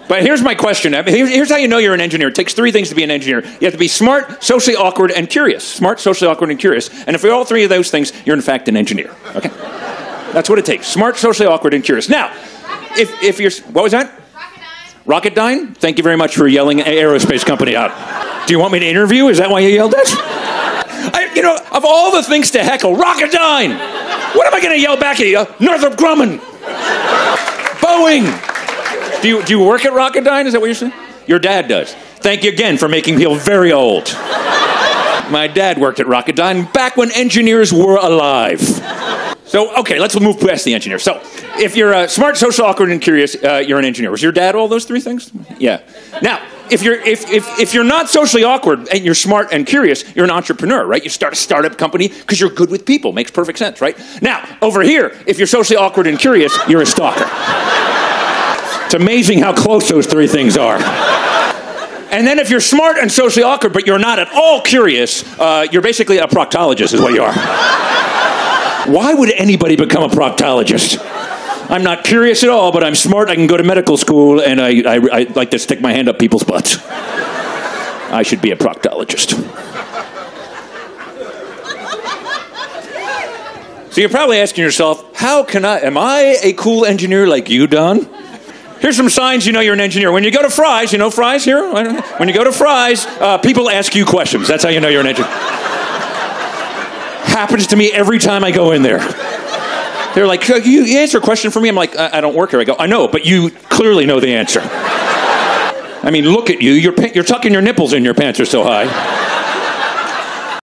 But here's my question. Here's how you know you're an engineer. It takes 3 things to be an engineer. You have to be smart, socially awkward, and curious. Smart, socially awkward, and curious. And if you're all 3 of those things, you're in fact an engineer. Okay? That's what it takes. Smart, socially awkward, and curious. Now, if you're... What was that? Rocketdyne? Thank you very much for yelling Aerospace company out. Do you want me to interview? Is that why you yelled that? Of all the things to heckle, Rocketdyne! What am I going to yell back at you? Northrop Grumman! Boeing! Do you work at Rocketdyne? Is that what you're saying? Your dad does. Thank you again for making me feel very old. My dad worked at Rocketdyne back when engineers were alive. So, okay, let's move past the engineer. So, if you're smart, social, awkward, and curious, you're an engineer. Was your dad all those 3 things? Yeah. Now, if you're not socially awkward and you're smart and curious, you're an entrepreneur, right? You start a startup company because you're good with people. Makes perfect sense, right? Now, over here, if you're socially awkward and curious, you're a stalker. It's amazing how close those 3 things are. And then if you're smart and socially awkward, but you're not at all curious, you're basically a proctologist is what you are. Why would anybody become a proctologist? I'm not curious at all, but I'm smart, I can go to medical school, and I like to stick my hand up people's butts. I should be a proctologist. So you're probably asking yourself, am I a cool engineer like you, Don? Here's some signs you know you're an engineer. When you go to Fry's, you know Fry's here? When you go to Fry's, people ask you questions. That's how you know you're an engineer. Happens to me every time I go in there. They're like, you answer a question for me? I'm like, I don't work here. I go, I know, but you clearly know the answer. I mean, look at you. You're tucking your nipples in, your pants are so high.